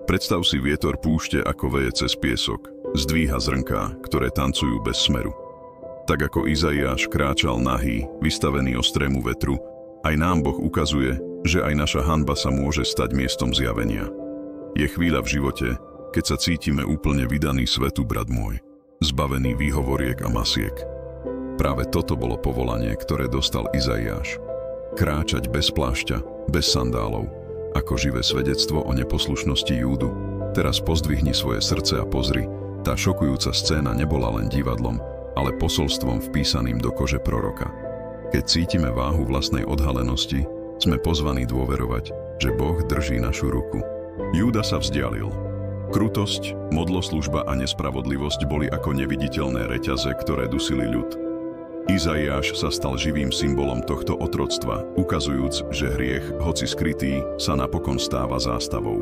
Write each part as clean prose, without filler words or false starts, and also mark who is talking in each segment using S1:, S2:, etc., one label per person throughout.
S1: Predstav si vietor púšte, ako veje cez piesok, zdvíha zrnká, ktoré tancujú bez smeru. Tak ako Izaiáš kráčal nahý, vystavený ostrému vetru, aj nám Boh ukazuje, že aj naša hanba sa môže stať miestom zjavenia. Je chvíľa v živote, keď sa cítime úplne vydaný svetu, brat môj, zbavený výhovoriek a masiek. Práve toto bolo povolanie, ktoré dostal Izaiáš. Kráčať bez plášťa, bez sandálov, ako živé svedectvo o neposlušnosti Júdu. Teraz pozdvihni svoje srdce a pozri, tá šokujúca scéna nebola len divadlom, ale posolstvom vpísaným do kože proroka. Keď cítime váhu vlastnej odhalenosti, sme pozvaní dôverovať, že Boh drží našu ruku. Júda sa vzdialil. Krutosť, modloslužba a nespravodlivosť boli ako neviditeľné reťaze, ktoré dusili ľud. Izaiáš sa stal živým symbolom tohto otroctva, ukazujúc, že hriech, hoci skrytý, sa napokon stáva zástavou.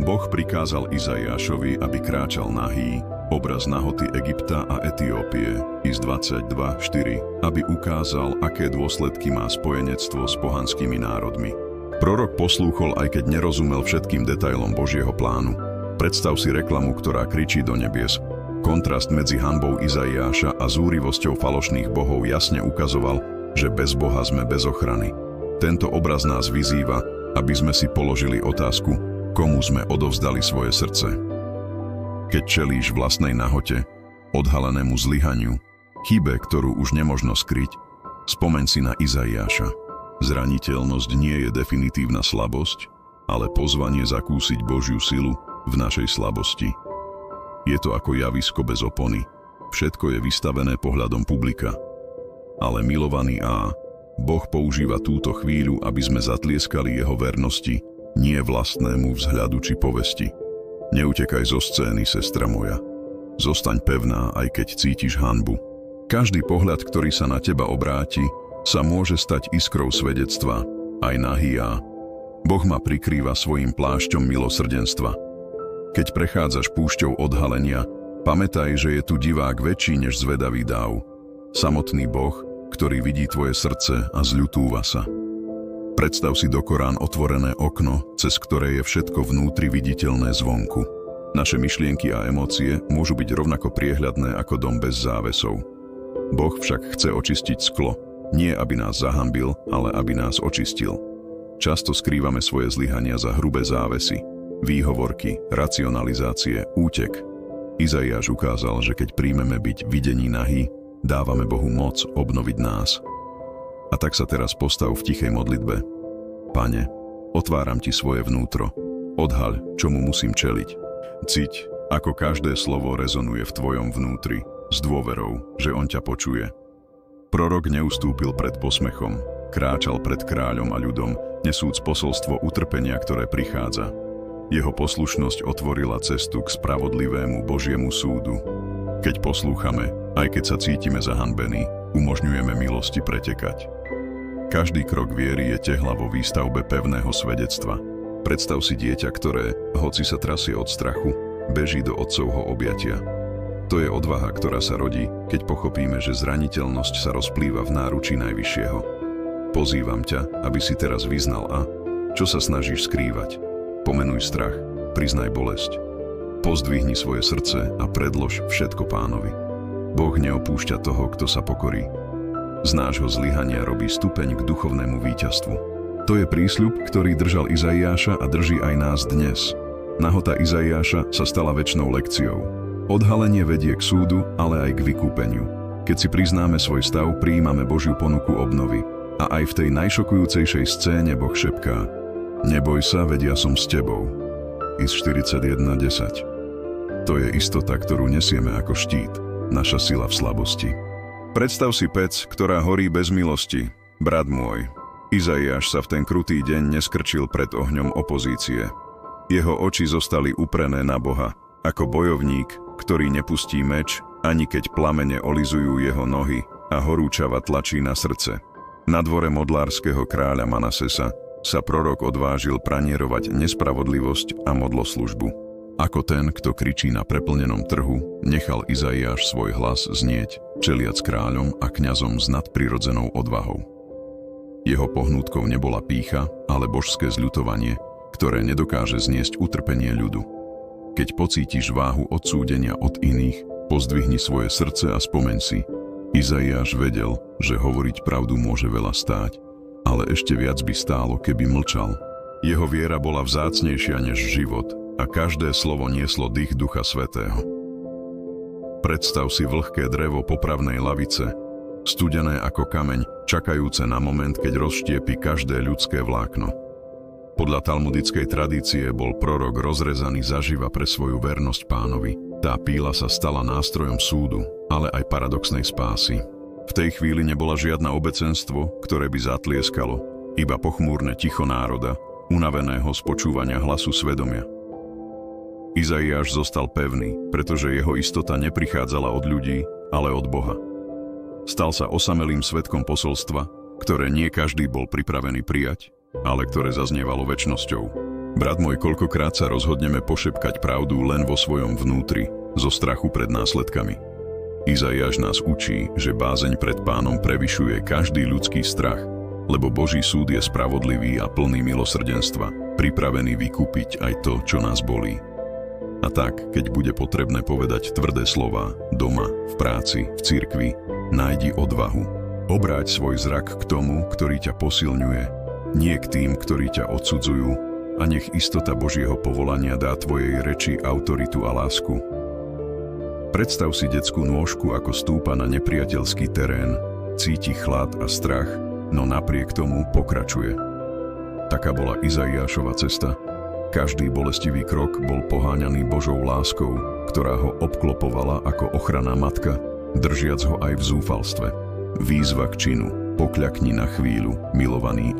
S1: Boh prikázal Izaiášovi, aby kráčal nahý, obraz nahoty Egypta a Etiópie, Is 22:4, aby ukázal, aké dôsledky má spojenectvo s pohanskými národmi. Prorok poslúchol, aj keď nerozumel všetkým detailom Božieho plánu. Predstav si reklamu, ktorá kričí do nebies. Kontrast medzi hanbou Izaiáša a zúrivosťou falošných bohov jasne ukazoval, že bez Boha sme bez ochrany. Tento obraz nás vyzýva, aby sme si položili otázku, komu sme odovzdali svoje srdce. Keď čelíš vlastnej nahote, odhalenému zlyhaniu, chybe, ktorú už nemožno skryť, spomeň si na Izaiáša. Zraniteľnosť nie je definitívna slabosť, ale pozvanie zakúsiť Božiu silu v našej slabosti. Je to ako javisko bez opony. Všetko je vystavené pohľadom publika. Ale milovaný Boh používa túto chvíľu, aby sme zatlieskali jeho vernosti, nie vlastnému vzhľadu či povesti. Neutekaj zo scény, sestra moja. Zostaň pevná, aj keď cítiš hanbu. Každý pohľad, ktorý sa na teba obráti, sa môže stať iskrou svedectva, aj nahý Boh ma prikrýva svojim plášťom milosrdenstva. Keď prechádzaš púšťou odhalenia, pamätaj, že je tu divák väčší než zvedavý dáv. Samotný Boh, ktorý vidí tvoje srdce a zľutúva sa. Predstav si do Korán otvorené okno, cez ktoré je všetko vnútri viditeľné zvonku. Naše myšlienky a emócie môžu byť rovnako priehľadné ako dom bez závesov. Boh však chce očistiť sklo, nie aby nás zahanbil, ale aby nás očistil. Často skrývame svoje zlyhania za hrubé závesy, výhovorky, racionalizácie, útek. Izaiáš ukázal, že keď príjmeme byť videní nahý, dávame Bohu moc obnoviť nás. A tak sa teraz postav v tichej modlitbe. Pane, otváram ti svoje vnútro. Odhaľ, čomu musím čeliť. Ciť, ako každé slovo rezonuje v tvojom vnútri, s dôverou, že on ťa počuje. Prorok neustúpil pred posmechom, kráčal pred kráľom a ľudom, nesúc posolstvo utrpenia, ktoré prichádza. Jeho poslušnosť otvorila cestu k spravodlivému Božiemu súdu. Keď poslúchame, aj keď sa cítime zahanbení, umožňujeme milosti pretekať. Každý krok viery je tehla vo výstavbe pevného svedectva. Predstav si dieťa, ktoré, hoci sa trasie od strachu, beží do otcovho objatia. To je odvaha, ktorá sa rodí, keď pochopíme, že zraniteľnosť sa rozplýva v náručí Najvyššieho. Pozývam ťa, aby si teraz vyznal čo sa snažíš skrývať. Pomenuj strach, priznaj bolesť. Pozdvihni svoje srdce a predlož všetko Pánovi. Boh neopúšťa toho, kto sa pokorí. Z nášho zlyhania robí stupeň k duchovnému víťazstvu. To je prísľub, ktorý držal Izaiáša a drží aj nás dnes. Nahota Izaiáša sa stala večnou lekciou. Odhalenie vedie k súdu, ale aj k vykúpeniu. Keď si priznáme svoj stav, prijímame Božiu ponuku obnovy. A aj v tej najšokujúcejšej scéne Boh šepká: Neboj sa, veď ja som s tebou. Is 41:10. To je istota, ktorú nesieme ako štít, naša sila v slabosti. Predstav si pec, ktorá horí bez milosti. Brat môj, Izaiáš sa v ten krutý deň neskrčil pred ohňom opozície. Jeho oči zostali uprené na Boha, ako bojovník, ktorý nepustí meč, ani keď plamene olizujú jeho nohy a horúčava tlačí na srdce. Na dvore modlárskeho kráľa Manasesa sa prorok odvážil pranierovať nespravodlivosť a modloslužbu. Ako ten, kto kričí na preplnenom trhu, nechal Izaiáš svoj hlas znieť, čeliac kráľom a kňazom s nadprirodzenou odvahou. Jeho pohnútkou nebola pýcha, ale božské zľutovanie, ktoré nedokáže zniesť utrpenie ľudu. Keď pocítiš váhu odsúdenia od iných, pozdvihni svoje srdce a spomeň si. Izaiáš vedel, že hovoriť pravdu môže veľa stáť, ale ešte viac by stálo, keby mlčal. Jeho viera bola vzácnejšia než život a každé slovo nieslo dých Ducha Svätého. Predstav si vlhké drevo popravnej lavice, studené ako kameň, čakajúce na moment, keď rozštiepi každé ľudské vlákno. Podľa talmudickej tradície bol prorok rozrezaný zaživa pre svoju vernosť Pánovi. Tá píla sa stala nástrojom súdu, ale aj paradoxnej spásy. V tej chvíli nebola žiadna obecenstvo, ktoré by zatlieskalo, iba pochmúrne ticho národa, unaveného z počúvania hlasu svedomia. Izaiáš zostal pevný, pretože jeho istota neprichádzala od ľudí, ale od Boha. Stal sa osamelým svedkom posolstva, ktoré nie každý bol pripravený prijať, ale ktoré zaznievalo večnosťou. Brat môj, koľkokrát sa rozhodneme pošepkať pravdu len vo svojom vnútri, zo strachu pred následkami. Izaiáš nás učí, že bázeň pred Pánom prevyšuje každý ľudský strach, lebo Boží súd je spravodlivý a plný milosrdenstva, pripravený vykúpiť aj to, čo nás bolí. A tak, keď bude potrebné povedať tvrdé slová, doma, v práci, v cirkvi, nájdi odvahu. Obráť svoj zrak k tomu, ktorý ťa posilňuje, nie k tým, ktorí ťa odsudzujú, a nech istota Božieho povolania dá tvojej reči autoritu a lásku. Predstav si detskú nôžku, ako stúpa na nepriateľský terén, cíti chlad a strach, no napriek tomu pokračuje. Taká bola Izaiášova cesta. Každý bolestivý krok bol poháňaný Božou láskou, ktorá ho obklopovala ako ochranná matka, držiac ho aj v zúfalstve. Výzva k činu, pokľakni na chvíľu, milovaný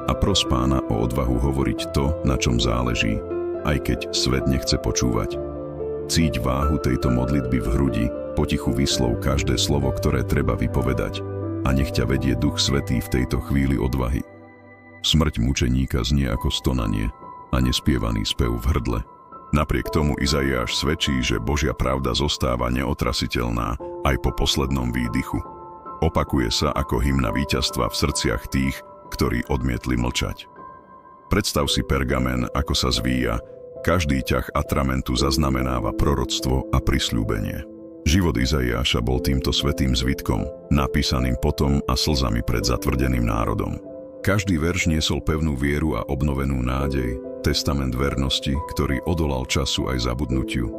S1: a pros Pána o odvahu hovoriť to, na čom záleží, aj keď svet nechce počúvať. Cíť váhu tejto modlitby v hrudi, potichu vyslov každé slovo, ktoré treba vypovedať, a nech ťa vedie Duch Svätý v tejto chvíli odvahy. Smrť mučeníka znie ako stonanie a nespievaný spev v hrdle. Napriek tomu Izaiáš svedčí, že Božia pravda zostáva neotrasiteľná aj po poslednom výdychu. Opakuje sa ako hymna víťazstva v srdciach tých, ktorí odmietli mlčať. Predstav si pergamen, ako sa zvíja, každý ťah atramentu zaznamenáva proroctvo a prisľúbenie. Život Izaiáša bol týmto svätým zvitkom, napísaným potom a slzami pred zatvrdeným národom. Každý verš niesol pevnú vieru a obnovenú nádej, testament vernosti, ktorý odolal času aj zabudnutiu.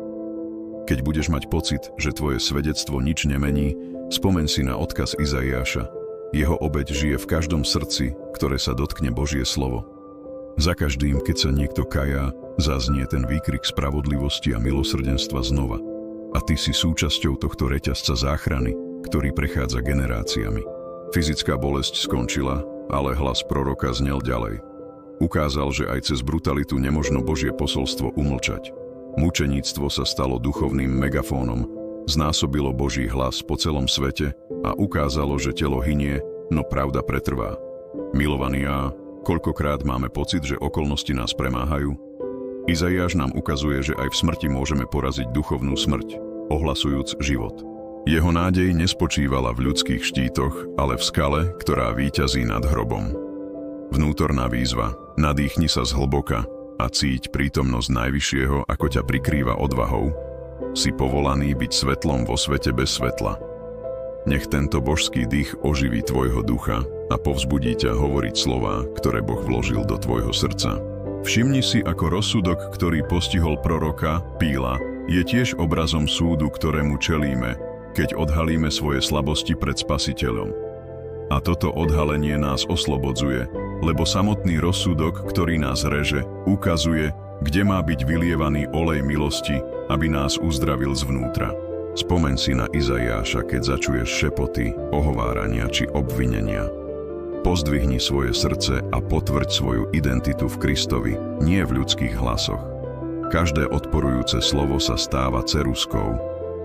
S1: Keď budeš mať pocit, že tvoje svedectvo nič nemení, spomeň si na odkaz Izaiáša. Jeho obeť žije v každom srdci, ktoré sa dotkne Božie slovo. Za každým, keď sa niekto kajá, zaznie ten výkrik spravodlivosti a milosrdenstva znova. A ty si súčasťou tohto reťazca záchrany, ktorý prechádza generáciami. Fyzická bolesť skončila, ale hlas proroka znel ďalej. Ukázal, že aj cez brutalitu nemožno Božie posolstvo umlčať. Mučeníctvo sa stalo duchovným megafónom, znásobilo Boží hlas po celom svete a ukázalo, že telo hynie, no pravda pretrvá. Milovaní, koľkokrát máme pocit, že okolnosti nás premáhajú? Izaiáš nám ukazuje, že aj v smrti môžeme poraziť duchovnú smrť, ohlasujúc život. Jeho nádej nespočívala v ľudských štítoch, ale v skale, ktorá víťazí nad hrobom. Vnútorná výzva, nadýchni sa zhlboka a cíť prítomnosť Najvyššieho, ako ťa prikrýva odvahou. Si povolaný byť svetlom vo svete bez svetla. Nech tento božský dých oživí tvojho ducha a povzbudí ťa hovoriť slová, ktoré Boh vložil do tvojho srdca. Všimni si, ako rozsudok, ktorý postihol proroka, Píla, je tiež obrazom súdu, ktorému čelíme, keď odhalíme svoje slabosti pred Spasiteľom. A toto odhalenie nás oslobodzuje, lebo samotný rozsudok, ktorý nás reže, ukazuje, kde má byť vylievaný olej milosti, aby nás uzdravil zvnútra. Spomeň si na Izaiáša, keď začuješ šepoty, ohovárania či obvinenia. Pozdvihni svoje srdce a potvrď svoju identitu v Kristovi, nie v ľudských hlasoch. Každé odporujúce slovo sa stáva ceruskou,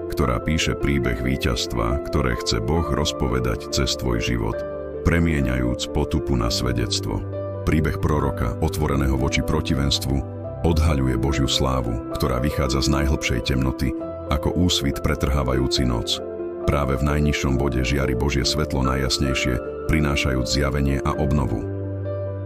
S1: ktorá píše príbeh víťazstva, ktoré chce Boh rozpovedať cez tvoj život, premieňajúc potupu na svedectvo. Príbeh proroka, otvoreného voči protivenstvu, odhaľuje Božiu slávu, ktorá vychádza z najhlbšej temnoty, ako úsvit pretrhávajúci noc. Práve v najnižšom bode žiari Božie svetlo najjasnejšie, prinášajúc zjavenie a obnovu.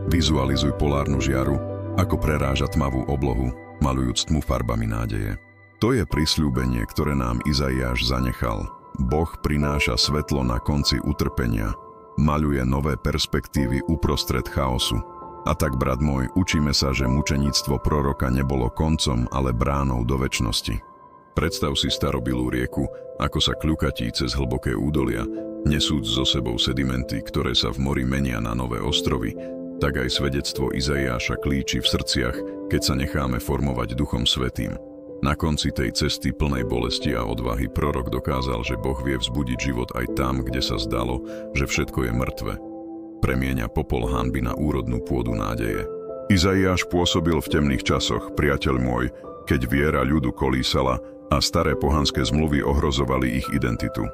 S1: Vizualizuj polárnu žiaru, ako preráža tmavú oblohu, maľujúc tmu farbami nádeje. To je prisľúbenie, ktoré nám Izaiáš zanechal. Boh prináša svetlo na konci utrpenia, maľuje nové perspektívy uprostred chaosu. A tak, brat môj, učíme sa, že mučeníctvo proroka nebolo koncom, ale bránou do večnosti. Predstav si starobilú rieku, ako sa kľukatí cez hlboké údolia, nesúc so sebou sedimenty, ktoré sa v mori menia na nové ostrovy, tak aj svedectvo Izaiáša klíči v srdciach, keď sa necháme formovať Duchom Svätým. Na konci tej cesty plnej bolesti a odvahy prorok dokázal, že Boh vie vzbudiť život aj tam, kde sa zdalo, že všetko je mŕtve. Premieňa popol hanby na úrodnú pôdu nádeje. Izaiáš pôsobil v temných časoch, priateľ môj, keď viera ľudu kolísala a staré pohanské zmluvy ohrozovali ich identitu.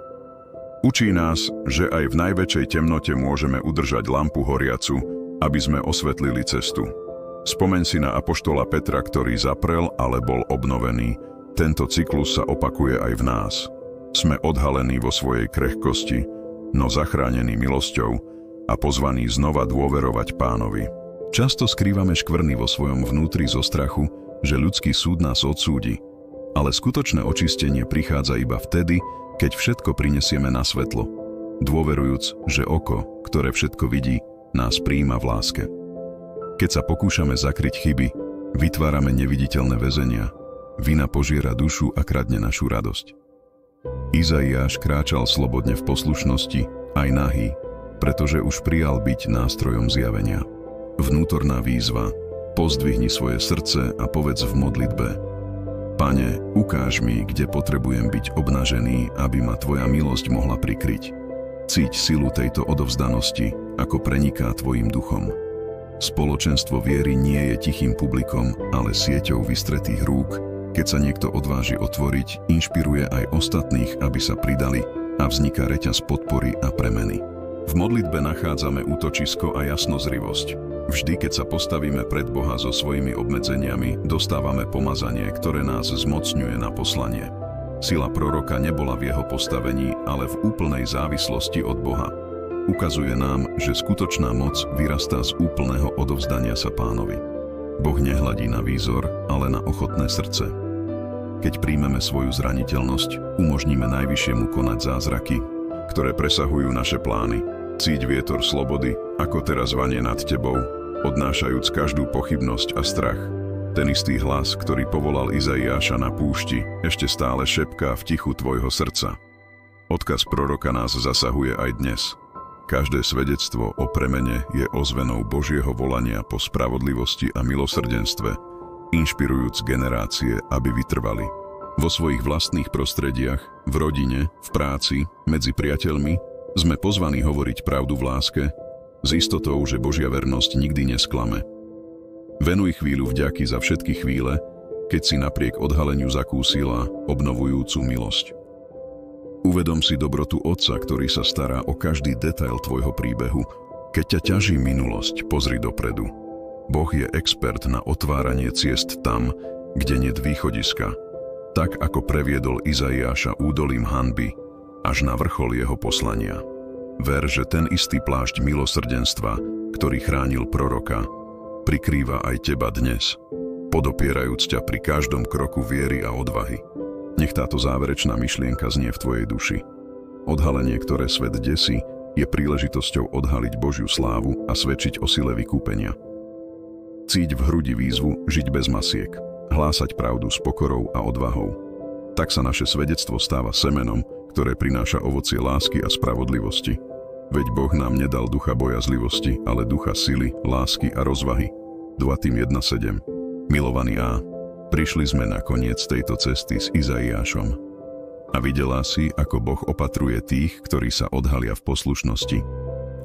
S1: Učí nás, že aj v najväčšej temnote môžeme udržať lampu horiacu, aby sme osvetlili cestu. Spomeň si na apoštola Petra, ktorý zaprel, ale bol obnovený. Tento cyklus sa opakuje aj v nás. Sme odhalení vo svojej krehkosti, no zachránení milosťou a pozvaní znova dôverovať Pánovi. Často skrývame škvrny vo svojom vnútri zo strachu, že ľudský súd nás odsúdi, ale skutočné očistenie prichádza iba vtedy, keď všetko prinesieme na svetlo, dôverujúc, že oko, ktoré všetko vidí, nás prijíma v láske. Keď sa pokúšame zakryť chyby, vytvárame neviditeľné väzenia, vina požiera dušu a kradne našu radosť. Izaiáš kráčal slobodne v poslušnosti, aj nahý, pretože už prijal byť nástrojom zjavenia. Vnútorná výzva: pozdvihni svoje srdce a povedz v modlitbe: Pane, ukáž mi, kde potrebujem byť obnažený, aby ma Tvoja milosť mohla prikryť. Cíť silu tejto odovzdanosti, ako preniká Tvojim duchom. Spoločenstvo viery nie je tichým publikom, ale sieťou vystretých rúk. Keď sa niekto odváži otvoriť, inšpiruje aj ostatných, aby sa pridali, a vzniká reťaz podpory a premeny. V modlitbe nachádzame útočisko a jasnozrivosť. Vždy, keď sa postavíme pred Boha so svojimi obmedzeniami, dostávame pomazanie, ktoré nás zmocňuje na poslanie. Sila proroka nebola v jeho postavení, ale v úplnej závislosti od Boha. Ukazuje nám, že skutočná moc vyrastá z úplného odovzdania sa Pánovi. Boh nehľadí na výzor, ale na ochotné srdce. Keď príjmeme svoju zraniteľnosť, umožníme Najvyššiemu konať zázraky, ktoré presahujú naše plány. Cíť vietor slobody, ako teraz vanie nad tebou, odnášajúc každú pochybnosť a strach. Ten istý hlas, ktorý povolal Izaiáša na púšti, ešte stále šepká v tichu tvojho srdca. Odkaz proroka nás zasahuje aj dnes. Každé svedectvo o premene je ozvenou Božieho volania po spravodlivosti a milosrdenstve, inšpirujúc generácie, aby vytrvali. Vo svojich vlastných prostrediach, v rodine, v práci, medzi priateľmi sme pozvaní hovoriť pravdu v láske, s istotou, že Božia vernosť nikdy nesklame. Venuj chvíľu vďaky za všetky chvíle, keď si napriek odhaleniu zakúsila obnovujúcu milosť. Uvedom si dobrotu Otca, ktorý sa stará o každý detail tvojho príbehu. Keď ťa ťaží minulosť, pozri dopredu. Boh je expert na otváranie ciest tam, kde niet východiska. Tak ako previedol Izaiáša údolím hanby, až na vrchol jeho poslania. Ver, že ten istý plášť milosrdenstva, ktorý chránil proroka, prikrýva aj teba dnes, podopierajúc ťa pri každom kroku viery a odvahy. Nech táto záverečná myšlienka znie v tvojej duši. Odhalenie, ktoré svet desí, je príležitosťou odhaliť Božiu slávu a svedčiť o sile vykúpenia. Cíť v hrudi výzvu žiť bez masiek, hlásať pravdu s pokorou a odvahou. Tak sa naše svedectvo stáva semenom, ktoré prináša ovocie lásky a spravodlivosti. Veď Boh nám nedal ducha bojazlivosti, ale ducha sily, lásky a rozvahy. 2. Tím 1:7. Milovaný A, prišli sme na koniec tejto cesty s Izaiášom. A videla si, ako Boh opatruje tých, ktorí sa odhalia v poslušnosti,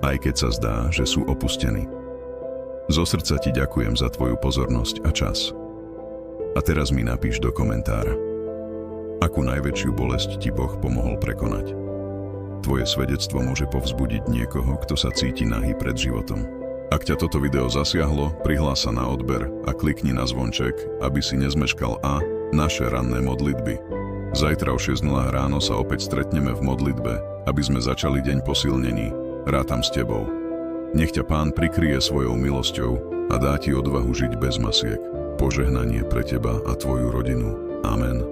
S1: aj keď sa zdá, že sú opustení. Zo srdca ti ďakujem za tvoju pozornosť a čas. A teraz mi napíš do komentára, akú najväčšiu bolesť ti Boh pomohol prekonať. Tvoje svedectvo môže povzbudiť niekoho, kto sa cíti nahý pred životom. Ak ťa toto video zasiahlo, prihlás sa na odber a klikni na zvonček, aby si nezmeškal naše ranné modlitby. Zajtra o 6:00 ráno sa opäť stretneme v modlitbe, aby sme začali deň posilnení. Rátam s tebou. Nech ťa Pán prikryje svojou milosťou a dá ti odvahu žiť bez masiek. Požehnanie pre teba a tvoju rodinu. Amen.